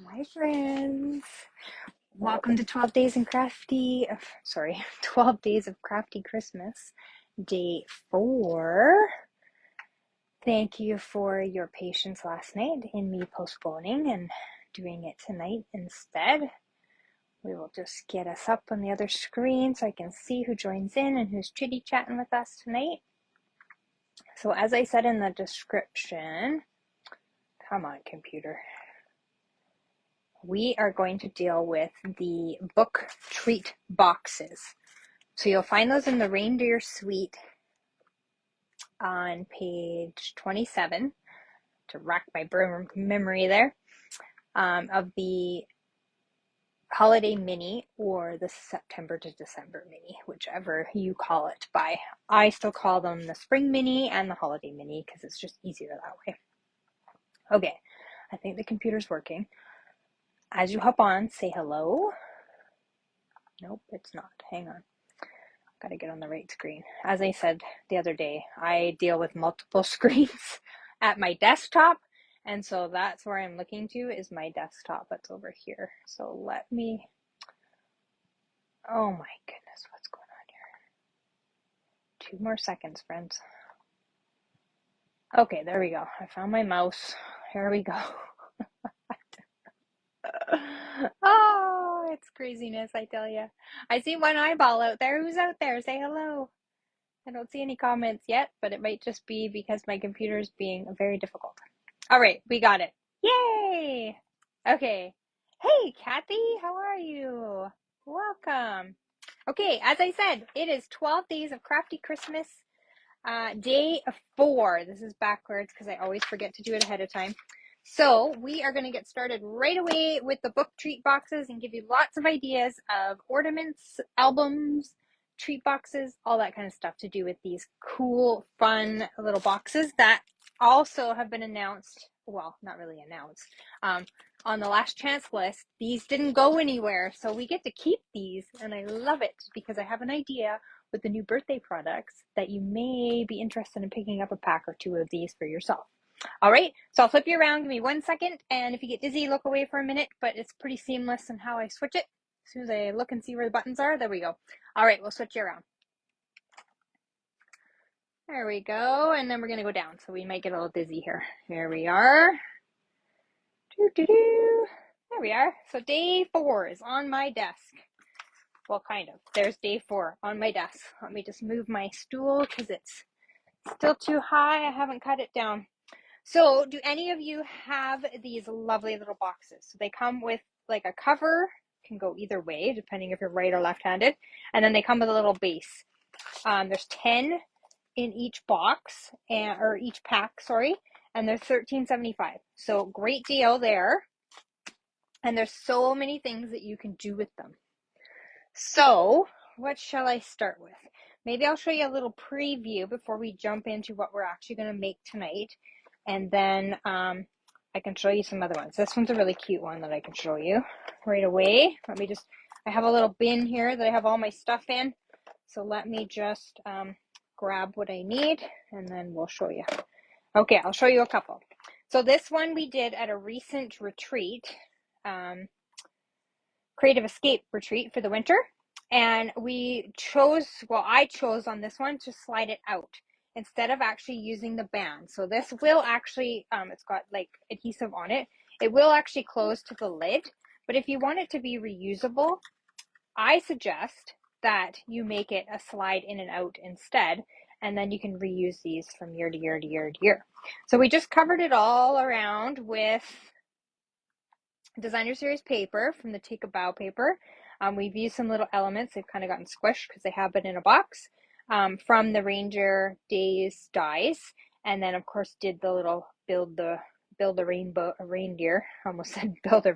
My friends, welcome to 12 days in crafty, 12 days of crafty Christmas, day 4. Thank you for your patience last night in me postponing and doing it tonight instead. We will just get us up on the other screen so I can see who joins in and who's chitty chatting with us tonight. So as I said in the description, come on computer, we are going to deal with the book treat boxes. So you'll find those in the Reindeer Suite on page 27, to rack my memory there, of the holiday mini or the September to December mini, whichever you call it by. I still call them the spring mini and the holiday mini because it's just easier that way. Okay, I think the computer's working. As you hop on, say hello. Nope, it's not. Hang on. Got to get on the right screen. As I said the other day, I deal with multiple screens at my desktop, and so that's where I'm looking to is my desktop that's over here. So let me, oh my goodness, what's going on here? 2 more seconds, friends. Okay, there we go. I found my mouse. Here we go. Oh, it's craziness, I tell you. I see one eyeball out there. Who's out there? Say hello. I don't see any comments yet, but it might just be because my computer is being very difficult. All right, we got it. Yay! Okay. Hey, Kathy, how are you? Welcome. Okay, as I said, it is 12 days of crafty Christmas, day 4. This is backwards because I always forget to do it ahead of time. So we are going to get started right away with the book treat boxes and give you lots of ideas of ornaments, albums, treat boxes, all that kind of stuff to do with these cool, fun little boxes that also have been announced. Well, not really announced. On the last chance list, these didn't go anywhere, so we get to keep these, and I love it because I have an idea with the new birthday products that you may be interested in picking up a pack or 2 of these for yourself. All right, so I'll flip you around. Give me 1 second, and if you get dizzy, look away for a minute, but it's pretty seamless in how I switch it. As soon as I look and see where the buttons are, there we go. All right, we'll switch you around. There we go, and then we're going to go down, so we might get a little dizzy here. Here we are. There we are. So day 4 is on my desk. Well, kind of. There's day 4 on my desk. Let me just move my stool because it's still too high. I haven't cut it down. So do any of you have these lovely little boxes? So they come with like a cover, can go either way depending if you're right or left-handed, and then they come with a little base. There's 10 in each box, or each pack, sorry, and they're $13.75. So great deal there. And there's so many things that you can do with them. So what shall I start with? Maybe I'll show you a little preview before we jump into what we're actually going to make tonight. And then I can show you some other ones. This one's a really cute one that I can show you right away. I have a little bin here that I have all my stuff in. So let me just grab what I need and then we'll show you. Okay, I'll show you a couple. So this one we did at a recent retreat, Creative Escape retreat for the winter. And I chose on this one to slide it out instead of actually using the band. So this will actually, it's got like adhesive on it. It will actually close to the lid, but if you want it to be reusable, I suggest that you make it a slide in and out instead, and then you can reuse these from year to year to year to year. So we just covered it all around with Designer Series paper from the Take a Bow paper. We've used some little elements. They've kind of gotten squished because they have been in a box, from the Ranger Days dies. And then of course did the little build a reindeer. I almost said build a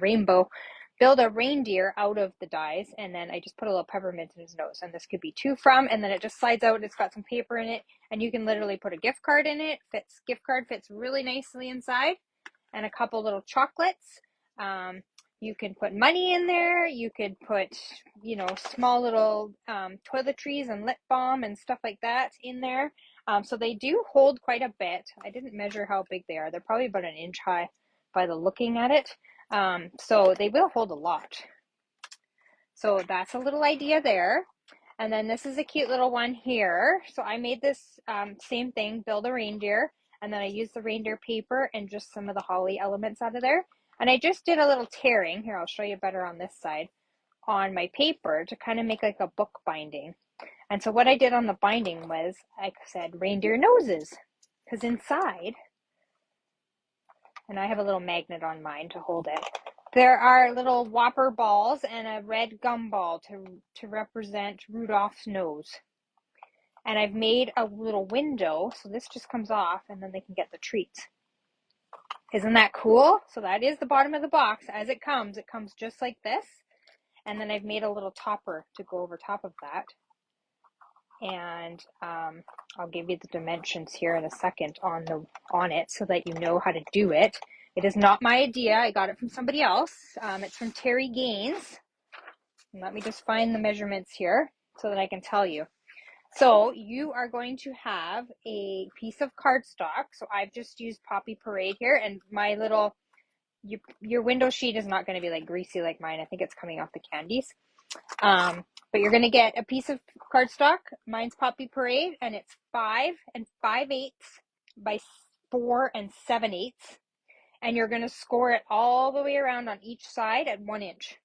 reindeer out of the dies. And then I just put a little peppermint in his nose. And this could be 2 from, and then it just slides out. It's got some paper in it, and you can literally put a gift card in it. Gift card fits really nicely inside, and a couple little chocolates. You can put money in there. You could put, small little toiletries and lip balm and stuff like that in there. So they do hold quite a bit. I didn't measure how big they are. They're probably about 1 inch high by the looking at it. So they will hold a lot. So that's a little idea there. And then this is a cute little one here. So I made this same thing, build a reindeer, and then I used the reindeer paper and just some of the holly elements out of there. And I just did a little tearing. Here, I'll show you better on this side, on my paper to kind of make like a book binding. And so what I did on the binding was I said reindeer noses, because inside, and I have a little magnet on mine to hold it, there are little Whopper balls and a red gumball to represent Rudolph's nose. And I've made a little window, so this just comes off and then they can get the treats. Isn't that cool? So that is the bottom of the box. As it comes just like this. And then I've made a little topper to go over top of that. And I'll give you the dimensions here in a second on it so that you know how to do it. It is not my idea. I got it from somebody else. It's from Terry Gaines. And let me just find the measurements here so that I can tell you. So you are going to have a piece of cardstock. So I've just used Poppy Parade here, and my little, your window sheet is not going to be like greasy like mine. I think it's coming off the candies. But you're going to get a piece of cardstock. Mine's Poppy Parade, and it's 5 5/8 by 4 7/8. And you're going to score it all the way around on each side at 1 inch.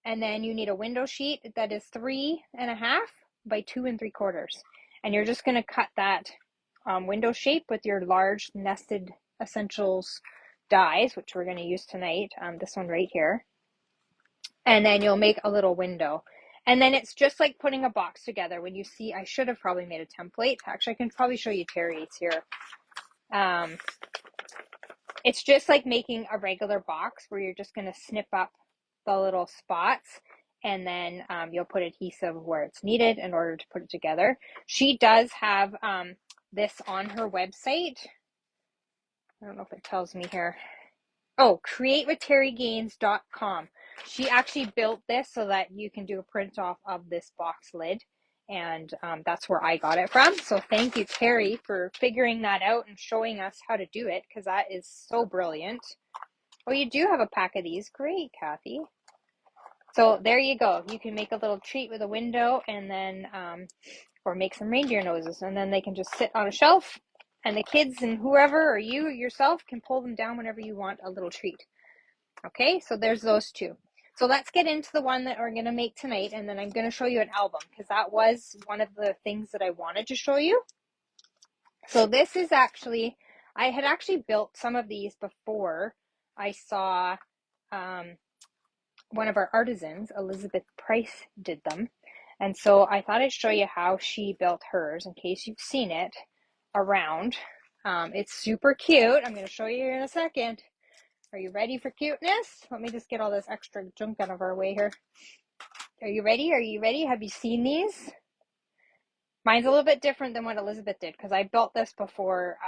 And then you need a window sheet that is 3.5 by 2 3/4. And you're just going to cut that window shape with your large nested essentials dies, which we're going to use tonight. This one right here. And then you'll make a little window. And then it's just like putting a box together. When you see, I should have probably made a template. Actually, I can probably show you Terry's here. It's just like making a regular box where you're just going to snip up the little spots, and then you'll put adhesive where it's needed in order to put it together. She does have this on her website. I don't know if it tells me here. Oh, createwithterrygaines.com. She actually built this so that you can do a print off of this box lid. And that's where I got it from. So thank you, Terry, for figuring that out and showing us how to do it, because that is so brilliant. Oh, you do have a pack of these. Great, Kathy. So there you go. You can make a little treat with a window, and then, or make some reindeer noses, and then they can just sit on a shelf, and the kids and whoever, or you yourself, can pull them down whenever you want a little treat. Okay, so there's those two. So let's get into the one that we're going to make tonight, and then I'm going to show you an album, because that was one of the things that I wanted to show you. So this is actually, I had actually built some of these before I saw one of our artisans, Elizabeth Price, did them. And so I thought I'd show you how she built hers in case you've seen it around. It's super cute. I'm going to show you here in a second. Are you ready for cuteness? Let me just get all this extra junk out of our way here. Are you ready? Are you ready? Have you seen these? Mine's a little bit different than what Elizabeth did, because I built this before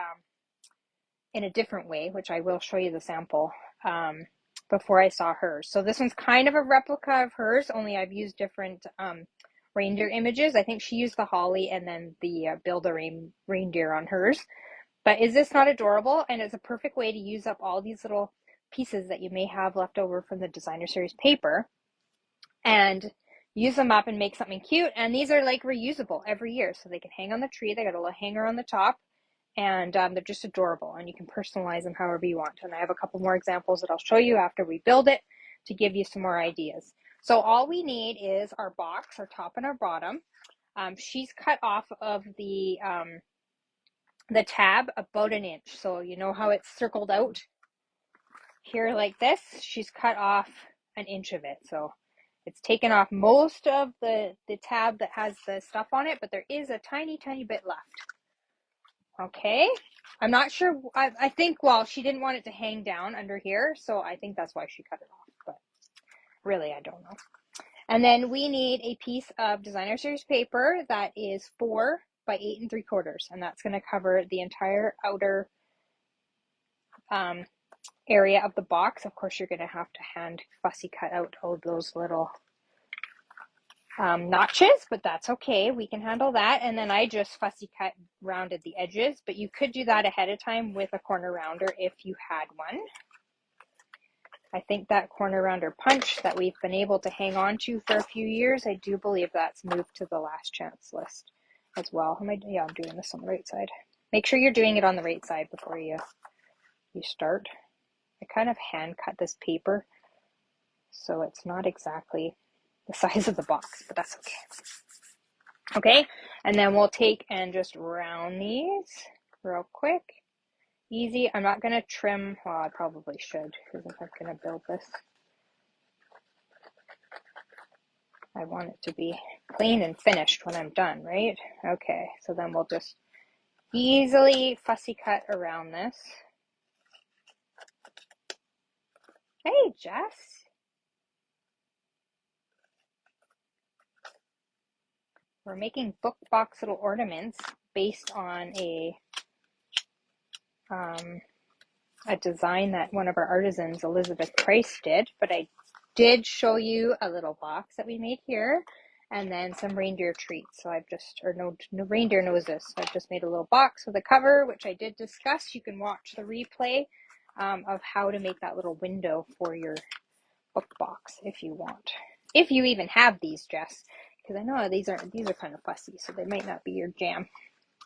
in a different way, which I will show you the sample before I saw hers. So this one's kind of a replica of hers, only I've used different reindeer images. I think she used the holly and then the Build-A-Reindeer on hers. But is this not adorable? And it's a perfect way to use up all these little pieces that you may have left over from the designer series paper and use them up and make something cute. And these are like reusable every year, so they can hang on the tree. They got a little hanger on the top, and they're just adorable, and you can personalize them however you want. And I have a couple more examples that I'll show you after we build it to give you some more ideas. So all we need is our box, our top and our bottom. She's cut off of the tab about 1 inch. So you know how it's circled out here like this? She's cut off 1 inch of it. So it's taken off most of the tab that has the stuff on it, but there is a tiny, tiny bit left. Okay. I'm not sure. I think, well, she didn't want it to hang down under here, so I think that's why she cut it off, but really, I don't know. And then we need a piece of designer series paper that is 4 by 8 3/4, and that's going to cover the entire outer area of the box. Of course, you're going to have to hand fussy cut out all those little notches, but that's okay. We can handle that. And then I just fussy cut rounded the edges, but you could do that ahead of time with a corner rounder if you had one. I think that corner rounder punch that we've been able to hang on to for a few years, I do believe that's moved to the last chance list as well. Yeah, I'm doing this on the right side. Make sure you're doing it on the right side before you start. I kind of hand cut this paper, so it's not exactly the size of the box, but that's okay. Okay, and then we'll take and just round these real quick. Easy. I'm not going to trim. Well, I probably should, because if I'm going to build this, I want it to be clean and finished when I'm done, right? Okay, so then we'll just easily fussy cut around this. Hey, Jess. We're making book box little ornaments based on a design that one of our artisans, Elizabeth Price, did. But I did show you a little box that we made here, and then some reindeer treats. So I've just, or no reindeer noses. So I've just made a little box with a cover, which I did discuss. You can watch the replay of how to make that little window for your book box if you want. If you even have these, Jess, because I know these are kind of fussy, so they might not be your jam.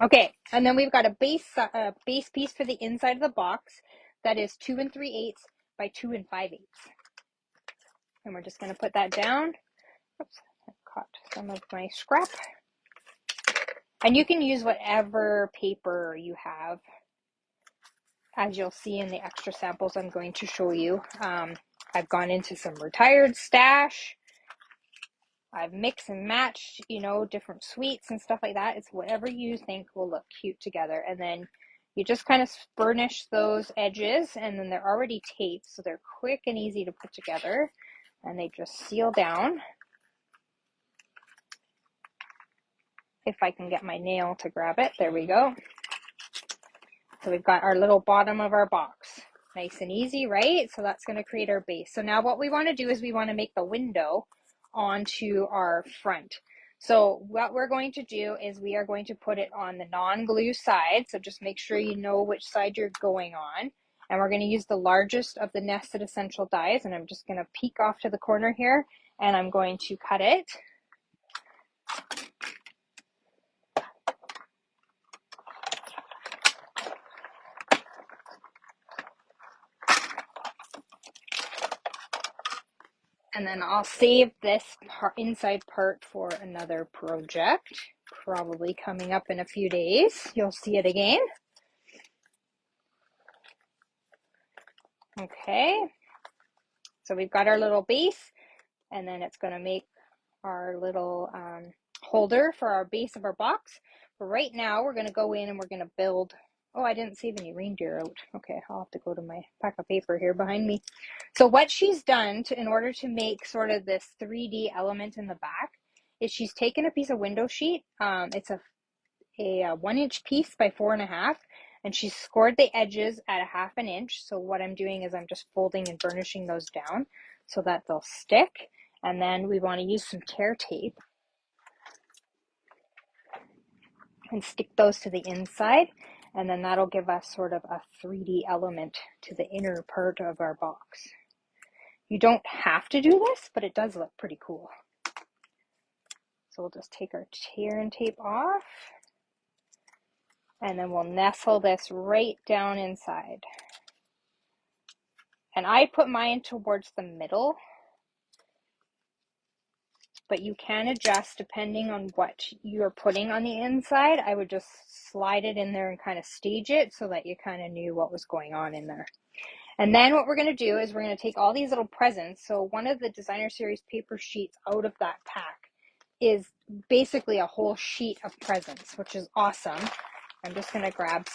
Okay, and then we've got a base piece for the inside of the box that is 2 3/8 by 2 5/8. And we're just going to put that down. Oops, I caught some of my scrap. And you can use whatever paper you have, as you'll see in the extra samples I'm going to show you. I've gone into some retired stash. I've mixed and matched, different sweets and stuff like that. It's whatever you think will look cute together. And then you just kind of burnish those edges, and then they're already taped, so they're quick and easy to put together. And they just seal down. If I can get my nail to grab it. There we go. So we've got our little bottom of our box. Nice and easy, right? So that's going to create our base. So now what we want to do is we want to make the window onto our front. So what we're going to do is we are going to put it on the non-glue side. So just make sure you know which side you're going on. And we're going to use the largest of the nested essential dies. And I'm just going to peek off to the corner here, and I'm going to cut it. And then I'll save this inside part for another project, probably coming up in a few days. You'll see it again. Okay, so we've got our little base, and then it's going to make our little holder for our base of our box. But right now, we're going to go in and we're going to build. Oh, I didn't save any reindeer out. Okay, I'll have to go to my pack of paper here behind me. So what she's done in order to make sort of this 3D element in the back is she's taken a piece of window sheet. It's a 1-inch piece by 4.5, and she's scored the edges at 1/2 inch. So what I'm doing is I'm just folding and burnishing those down so that they'll stick. And then we want to use some tear tape and stick those to the inside, and then that'll give us sort of a 3D element to the inner part of our box. You don't have to do this, but it does look pretty cool. So we'll just take our tear and tape off, and then we'll nestle this right down inside. And I put mine towards the middle, but you can adjust depending on what you're putting on the inside. I would just slide it in there and kind of stage it so that you kind of knew what was going on in there. And then what we're going to do is we're going to take all these little presents. So one of the designer series paper sheets out of that pack is basically a whole sheet of presents, which is awesome. I'm just going to grab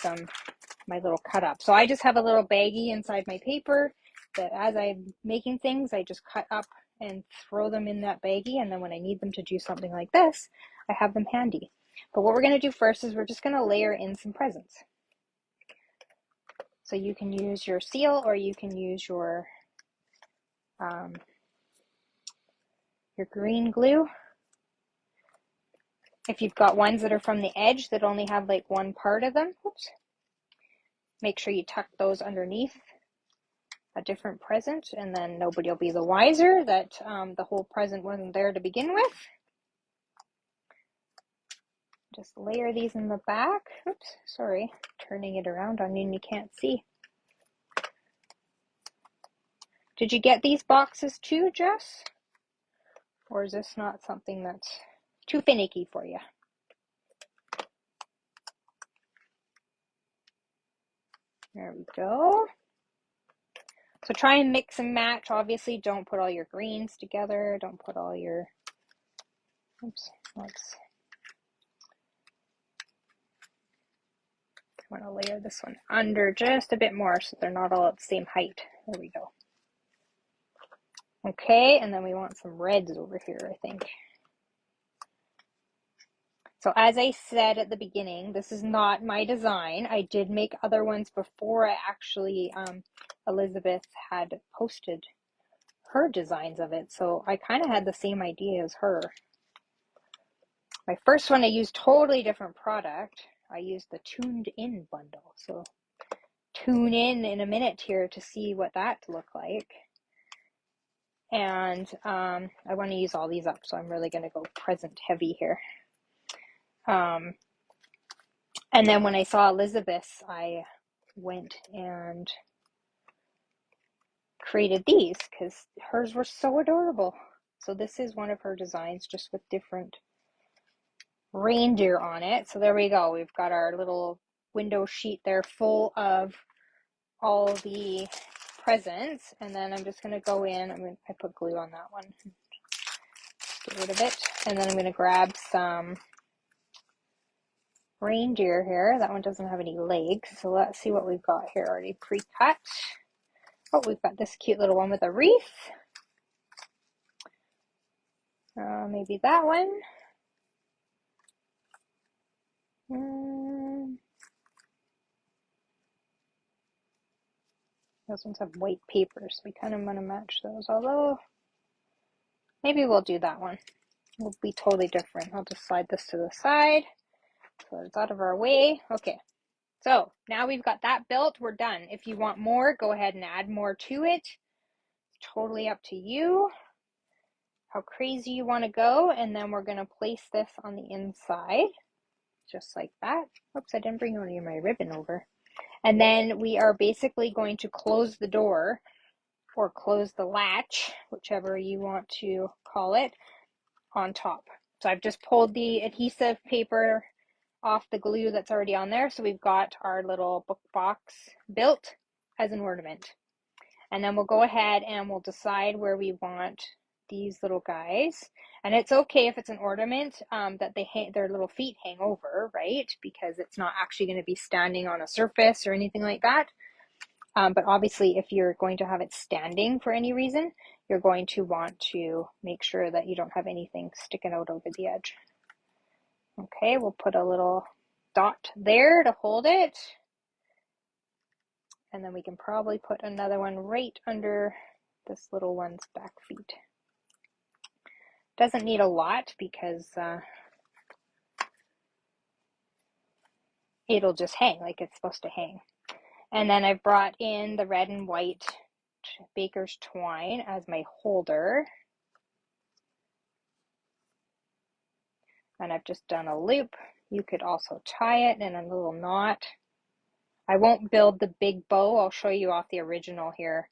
my little cut up. So I just have a little baggie inside my paper that as I'm making things, I just cut up and throw them in that baggie. And then when I need them to do something like this, I have them handy. But what we're going to do first is we're just going to layer in some presents. So you can use your seal, or you can use your green glue. If you've got ones that are from the edge that only have like one part of them, oops, make sure you tuck those underneath a different present, and then nobody will be the wiser that the whole present wasn't there to begin with. Just layer these in the back. Oops, sorry, turning it around on you and you can't see. Did you get these boxes too, Jess? Or is this not something that's too finicky for you? There we go. So try and mix and match. Obviously, don't put all your greens together. Don't put all your, oops, let's, I want to layer this one under just a bit more so they're not all at the same height. There we go. Okay, and then we want some reds over here, I think. So as I said at the beginning, this is not my design. I did make other ones before I actually, Elizabeth had posted her designs of it. So I kind of had the same idea as her. My first one, I used totally different product. I used the tuned in bundle. So tune in a minute here to see what that looked like. And I want to use all these up. So I'm really going to go present heavy here. And then when I saw Elizabeth's, I went and created these because hers were so adorable. So this is one of her designs just with different reindeer on it. So there we go. We've got our little window sheet there full of all the presents. And then I'm just going to go in. I put glue on that one. Get rid of it. And then I'm going to grab some reindeer here. That one doesn't have any legs. So let's see what we've got here already pre-cut. Oh, we've got this cute little one with a wreath. Maybe that one. Those ones have white paper, so we kind of want to match those. Although, maybe we'll do that one. It'll be totally different. I'll just slide this to the side so it's out of our way. Okay, so now we've got that built. We're done. If you want more, go ahead and add more to it. Totally up to you how crazy you want to go. And then we're going to place this on the inside, just like that. Oops, I didn't bring any of my ribbon over. And then we are basically going to close the door or close the latch, whichever you want to call it, on top. So I've just pulled the adhesive paper off the glue that's already on there. So we've got our little book box built as an ornament. And then we'll go ahead and we'll decide where we want these little guys. And it's okay if it's an ornament that their little feet hang over, right? Because it's not actually going to be standing on a surface or anything like that. But obviously, if you're going to have it standing for any reason, you're going to want to make sure that you don't have anything sticking out over the edge. Okay, we'll put a little dot there to hold it. And then we can probably put another one right under this little one's back feet. Doesn't need a lot because it'll just hang like it's supposed to hang. And then I've brought in the red and white baker's twine as my holder. And I've just done a loop. You could also tie it in a little knot. I won't build the big bow. I'll show you off the original here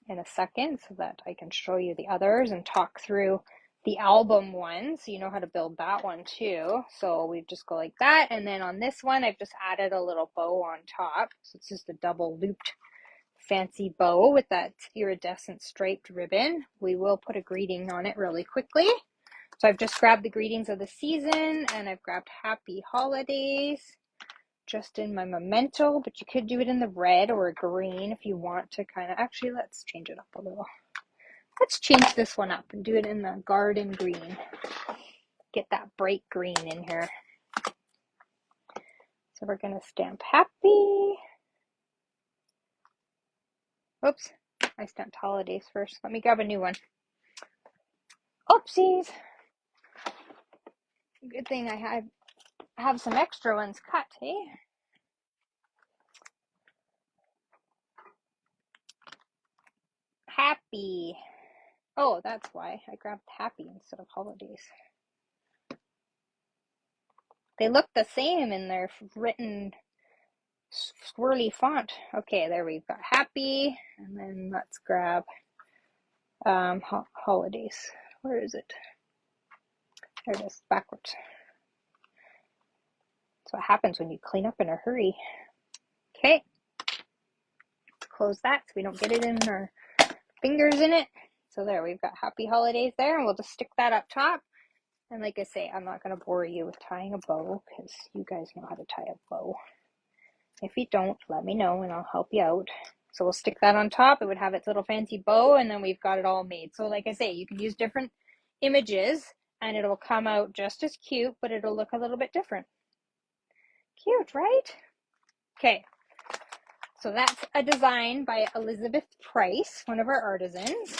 in a second so that I can show you the others and talk through the album one so you know how to build that one too. So we just go like that, and then on this one I've just added a little bow on top. So it's just a double looped fancy bow with that iridescent striped ribbon. We will put a greeting on it really quickly. So I've just grabbed the greetings of the season, and I've grabbed happy holidays just in my memento, but you could do it in the red or green if you want to kind of, actually let's change it up a little. Let's change this one up and do it in the garden green. Get that bright green in here. So we're going to stamp happy. Oops, I stamped holidays first. Let me grab a new one. Oopsies. Good thing I have some extra ones cut, eh? happy. Oh, that's why I grabbed happy instead of holidays. They look the same in their written swirly font. Okay, there we've got happy, and then let's grab holidays. Where is it? There it is, backwards. That's what happens when you clean up in a hurry. Okay, let's close that so we don't get it in our fingers in it. So there, we've got happy holidays there, and we'll just stick that up top. And like I say, I'm not going to bore you with tying a bow because you guys know how to tie a bow. If you don't, let me know and I'll help you out. So we'll stick that on top. It would have its little fancy bow, and then we've got it all made. So like I say, you can use different images and it'll come out just as cute, but it'll look a little bit different. Cute, right? Okay, so that's a design by Elizabeth Price, one of our artisans.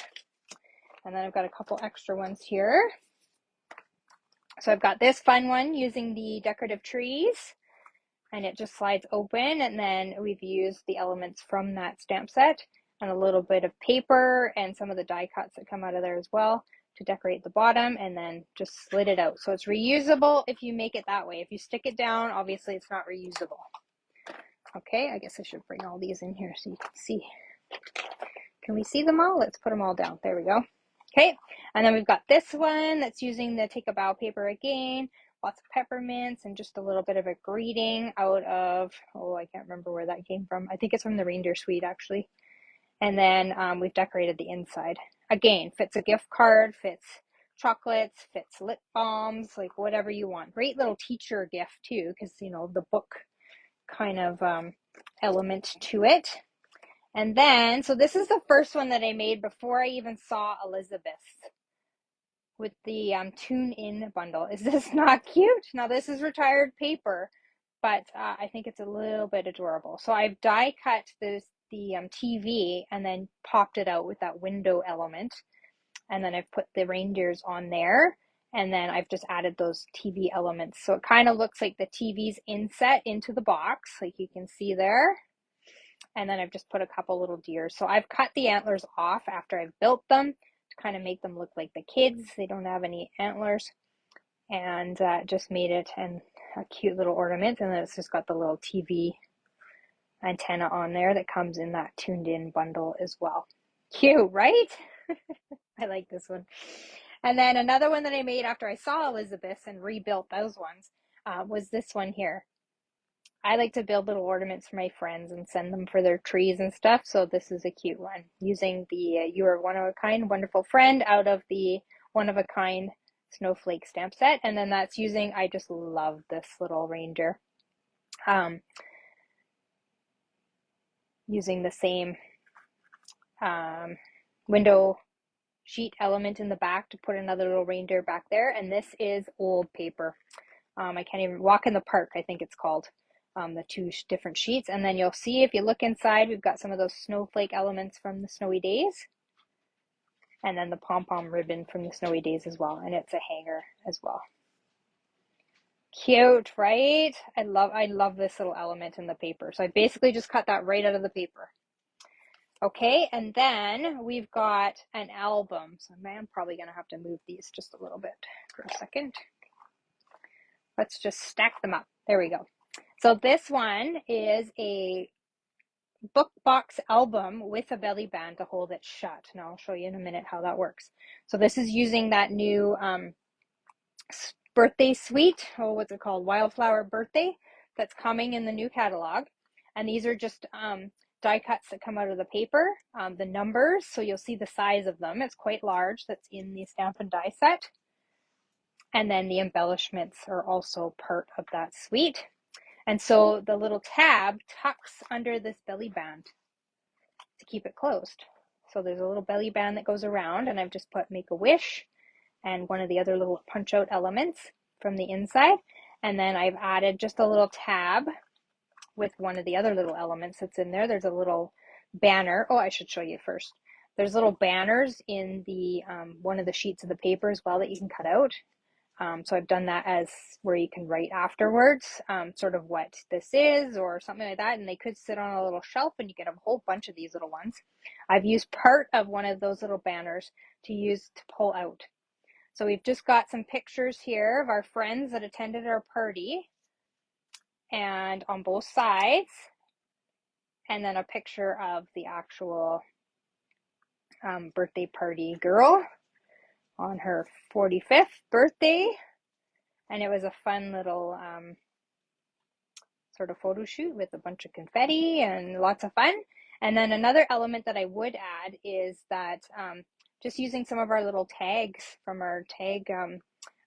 And then I've got a couple extra ones here. So I've got this fun one using the decorative trees, and it just slides open, and then we've used the elements from that stamp set and a little bit of paper and some of the die cuts that come out of there as well to decorate the bottom, and then just slid it out. So it's reusable if you make it that way. If you stick it down, obviously it's not reusable. Okay, I guess I should bring all these in here so you can see. Can we see them all? Let's put them all down. There we go. Okay, and then we've got this one that's using the Take a Bow paper again. Lots of peppermints and just a little bit of a greeting out of, oh, I can't remember where that came from. I think it's from the reindeer suite, actually. And then we've decorated the inside. Again, fits a gift card, fits chocolates, fits lip balms, like whatever you want. Great little teacher gift too, because, you know, the book kind of element to it. And then, so this is the first one that I made before I even saw Elizabeth's with the tune-in bundle. Is this not cute? Now this is retired paper, but I think it's a little bit adorable. So I've die cut the TV and then popped it out with that window element. And then I've put the reindeers on there. And then I've just added those TV elements. So it kind of looks like the TV's inset into the box, like you can see there. And then I've just put a couple little deer. So I've cut the antlers off after I've built them to kind of make them look like the kids. They don't have any antlers. And just made it and a cute little ornament. And then it's just got the little TV antenna on there that comes in that tuned in bundle as well. Cute, right? I like this one. And then another one that I made after I saw Elizabeth's and rebuilt those ones was this one here. I like to build little ornaments for my friends and send them for their trees and stuff. So this is a cute one using the You Are One of a Kind, Wonderful Friend out of the One of a Kind Snowflake stamp set. And then that's using, I just love this little reindeer. Using the same window sheet element in the back to put another little reindeer back there. And this is old paper. I can't even Walk in the Park, I think it's called. The two different sheets. And then you'll see if you look inside, we've got some of those snowflake elements from the Snowy Days. And then the pom-pom ribbon from the Snowy Days as well. And it's a hanger as well. Cute, right? I love this little element in the paper. So I basically just cut that right out of the paper. Okay, and then we've got an album. So I'm probably going to have to move these just a little bit for a second. Let's just stack them up. There we go. So this one is a book box album with a belly band to hold it shut. Now I'll show you in a minute how that works. So this is using that new birthday suite, oh, what's it called? Wildflower Birthday, that's coming in the new catalog. And these are just die cuts that come out of the paper, the numbers, so you'll see the size of them. It's quite large, that's in the Stamp and Die set. And then the embellishments are also part of that suite. And so the little tab tucks under this belly band to keep it closed. So there's a little belly band that goes around, and I've just put Make a Wish and one of the other little punch out elements from the inside. And then I've added just a little tab with one of the other little elements that's in there. There's a little banner. Oh, I should show you first. There's little banners in the one of the sheets of the paper as well that you can cut out. So I've done that as where you can write afterwards, sort of what this is or something like that. And they could sit on a little shelf and you get a whole bunch of these little ones. I've used part of one of those little banners to use to pull out. So we've just got some pictures here of our friends that attended our party and on both sides. And then a picture of the actual birthday party girl on her 45th birthday. And it was a fun little sort of photo shoot with a bunch of confetti and lots of fun. And then another element that I would add is that just using some of our little tags from our tag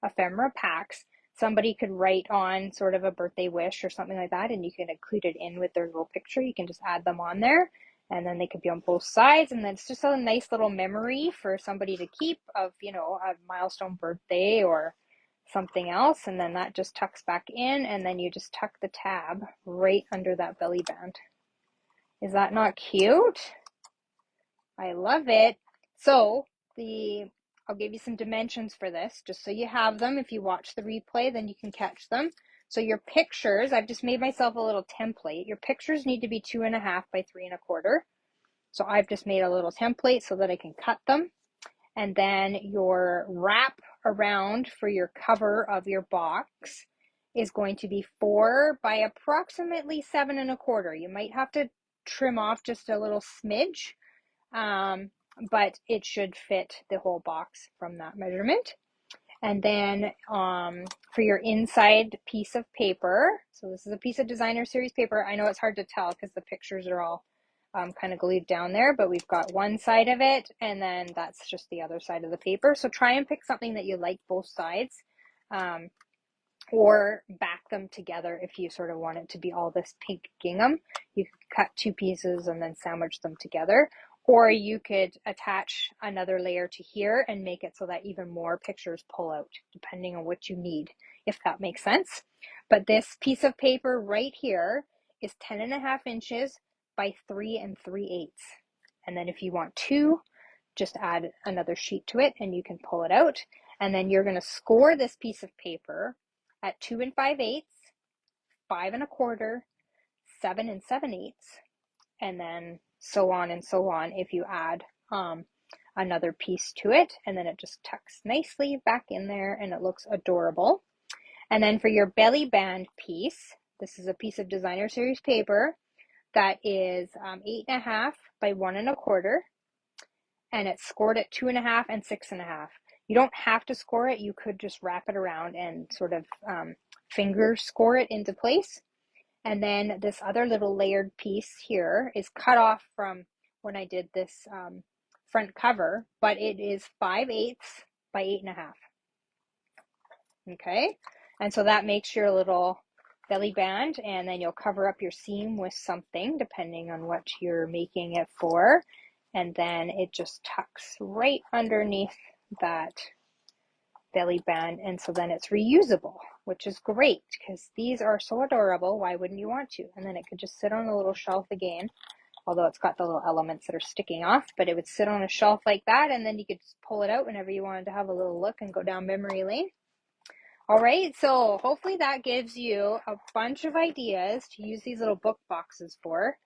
ephemera packs, somebody could write on sort of a birthday wish or something like that, and you can include it in with their little picture. You can just add them on there, and then they could be on both sides, and then it's just a nice little memory for somebody to keep of, you know, a milestone birthday or something else. And then that just tucks back in, and then you just tuck the tab right under that belly band. Is that not cute? I love it. So I'll give you some dimensions for this, just so you have them. If you watch the replay, then you can catch them. So your pictures, I've just made myself a little template. Your pictures need to be 2.5 by 3.25. So I've just made a little template so that I can cut them. And then your wrap around for your cover of your box is going to be 4 by approximately 7.25. You might have to trim off just a little smidge, but it should fit the whole box from that measurement. And then for your inside piece of paper, so this is a piece of designer series paper. I know it's hard to tell because the pictures are all kind of glued down there, but we've got one side of it, and then that's just the other side of the paper. So try and pick something that you like both sides, or back them together if you sort of want it to be all this pink gingham. You could cut 2 pieces and then sandwich them together, or you could attach another layer to here and make it so that even more pictures pull out, depending on what you need, if that makes sense. But this piece of paper right here is 10.5 inches by 3 3/8. And then if you want 2, just add another sheet to it and you can pull it out. And then you're going to score this piece of paper at 2 5/8, 5 1/4, 7 7/8, and then so on and so on if you add another piece to it, and then it just tucks nicely back in there and it looks adorable. And then for your belly band piece, this is a piece of designer series paper that is 8.5 by 1 1/4, and it's scored at 2.5 and 6.5. You don't have to score it. You could just wrap it around and sort of finger score it into place. And then this other little layered piece here is cut off from when I did this front cover, but it is 5/8 by 8.5. Okay, and so that makes your little belly band, and then you'll cover up your seam with something depending on what you're making it for. And then it just tucks right underneath that belly band, and so then it's reusable, which is great because these are so adorable. Why wouldn't you want to? And then it could just sit on a little shelf again, although it's got the little elements that are sticking off, but it would sit on a shelf like that, and then you could just pull it out whenever you wanted to have a little look and go down memory lane. All right, so hopefully that gives you a bunch of ideas to use these little book boxes for,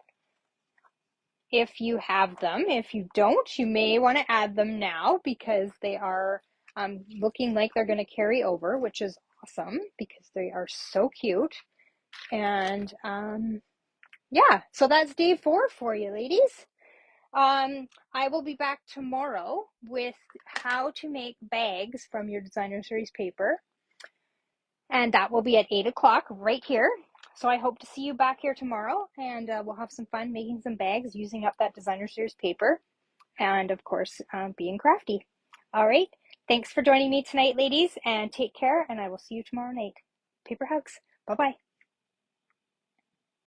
if you have them. If you don't, you may want to add them now because they are looking like they're going to carry over, which is awesome because they are so cute. And yeah, so that's day 4 for you, ladies. I will be back tomorrow with how to make bags from your designer series paper, and that will be at 8 o'clock right here. So I hope to see you back here tomorrow, and we'll have some fun making some bags using up that designer series paper, and of course being crafty. All right, thanks for joining me tonight, ladies, and take care, and I will see you tomorrow night. Paper hugs. Bye bye.